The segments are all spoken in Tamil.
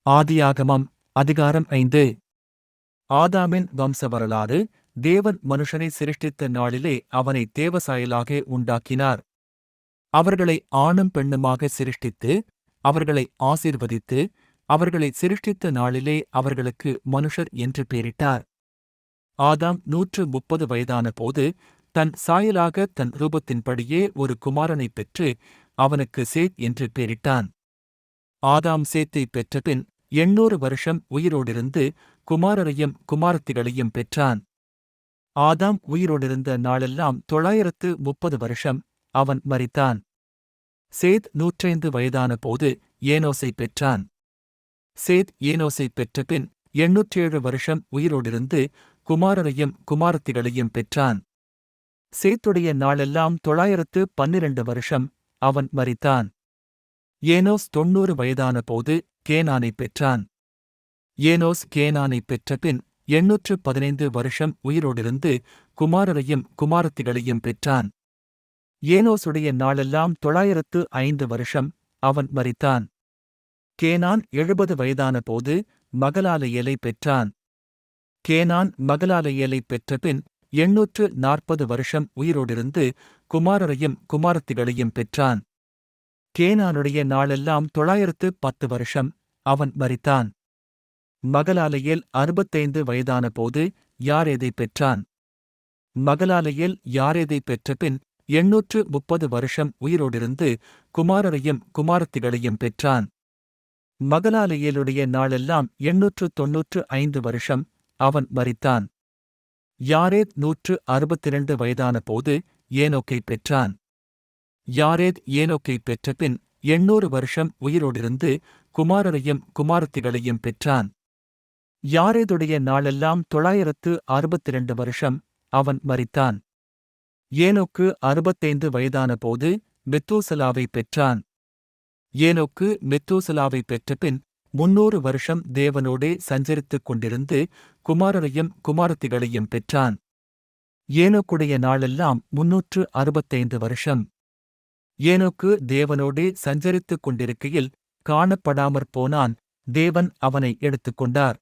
ஆதியாகமம் அதிகாரம் 5. ஆதாமின் வம்ச வரலாறு. தேவன் மனுஷனை சிருஷ்டித்த நாளிலே அவனை தேவசாயலாக உண்டாக்கினார். அவர்களை ஆணும் பெண்ணுமாக சிருஷ்டித்து அவர்களை ஆசீர்வதித்து அவர்களை சிருஷ்டித்த நாளிலே அவர்களுக்கு மனுஷர் என்று பெயரிட்டார். ஆதாம் 130 வயதான போது தன் சாயலாக தன் ரூபத்தின்படியே ஒரு குமாரனைப் பெற்று அவனுக்கு சேத் என்று பெயரிட்டான். ஆதாம் சேத்தை பெற்றபின் 800 வருஷம் உயிரோடிருந்து குமாரரையும் குமாரத்திகளையும் பெற்றான். ஆதாம் உயிரோடிருந்த நாளெல்லாம் 930 வருஷம். அவன் மரித்தான். சேத் 105 வயதான போது ஏனோசை பெற்றான். சேத் ஏனோசைப் பெற்றபின் 807 வருஷம் உயிரோடிருந்து குமாரரையும் குமாரத்திகளையும் பெற்றான். சேத்துடைய நாளெல்லாம் 912 வருஷம். அவன் மரித்தான். ஏனோஸ் 90 வயதான போது கேனானைப் பெற்றான். ஏனோஸ் கேனானைப் பெற்றபின் 815 வருஷம் உயிரோடிருந்து குமாரரையும் குமாரத்திகளையும் பெற்றான். ஏனோசுடைய நாளெல்லாம் 905 வருஷம். அவன் மரித்தான். கேனான் 70 வயதான போது மகலாலயேலை பெற்றான். கேனான் மகலாலயேலைப் பெற்றபின் 840 வருஷம் உயிரோடிருந்து குமாரரையும் குமாரத்திகளையும் பெற்றான். கேனானுடைய நாளெல்லாம் 910 வருஷம். அவன் மரித்தான். மகலாலயேல் 65 வயதான போது யாரேதைப் பெற்றான். மகலாலயேல் யாரேதைப் பெற்றபின் 830 வருஷம் உயிரோடிருந்து குமாரரையும் குமாரத்திகளையும் பெற்றான். மகலாலயேலுடைய நாளெல்லாம் 895 வருஷம். அவன் மரித்தான். யாரேத் 162 வயதான போது ஏனோக்கைப் பெற்றான். யாரேத் ஏனோக்கைப் பெற்றபின் 800 வருஷம் உயிரோடிருந்து குமாரரையும் குமாரத்திகளையும் பெற்றான். யாரேதுடைய நாளெல்லாம் 962 வருஷம். அவன் மரித்தான். ஏனோக்கு 65 வயதான போது மெத்தூசலாவைப் பெற்றான். ஏனோக்கு மெத்தூசலாவைப் பெற்றபின் 300 வருஷம் தேவனோடே சஞ்சரித்துக் கொண்டிருந்து குமாரரையும் குமாரத்திகளையும் பெற்றான். ஏனோக்குடைய நாளெல்லாம் 365 வருஷம். ஏனோக்கு தேவனோடே சஞ்சரித்துக் கொண்டிருக்கையில் காணப்படாமற் போனான். தேவன் அவனை எடுத்துக்கொண்டார்.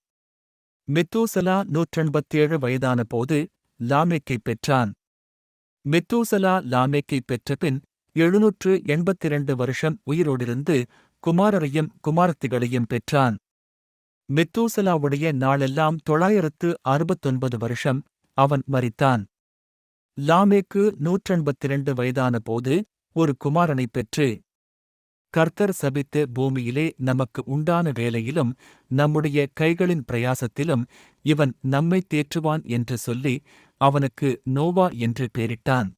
மெத்தூசலா 187 வயதான போது லாமேக்கைப் பெற்றான். மெத்தூசலா லாமேக்கைப் பெற்றபின் 782 வருஷம் உயிரோடிருந்து குமாரரையும் குமாரத்திகளையும் பெற்றான். மெத்தூசலாவுடைய நாளெல்லாம் 969 வருஷம். அவன் மரித்தான். லாமேக்கு 182 வயதான போது ஒரு குமாரனைப் பெற்று, கர்த்தர் சபித்த பூமியிலே நமக்கு உண்டான வேலையிலும் நம்முடைய கைகளின் பிரயாசத்திலும் இவன் நம்மைத் தேற்றுவான் என்று சொல்லி அவனுக்கு நோவா என்று பெயரிட்டான்.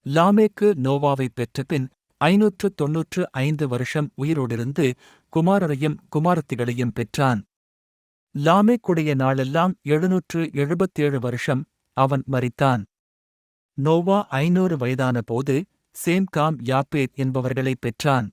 லாமேக்கு நோவாவைப் பெற்றபின் 595 வருஷம் உயிரோடிருந்து குமாரரையும் குமாரத்திகளையும் பெற்றான். லாமேக்குடைய நாளெல்லாம் 777 வருஷம். அவன் மரித்தான். நோவா 500 வயதான போது சேம் காம் யாப்பேத் என்பவர்களைப் பெற்றான்.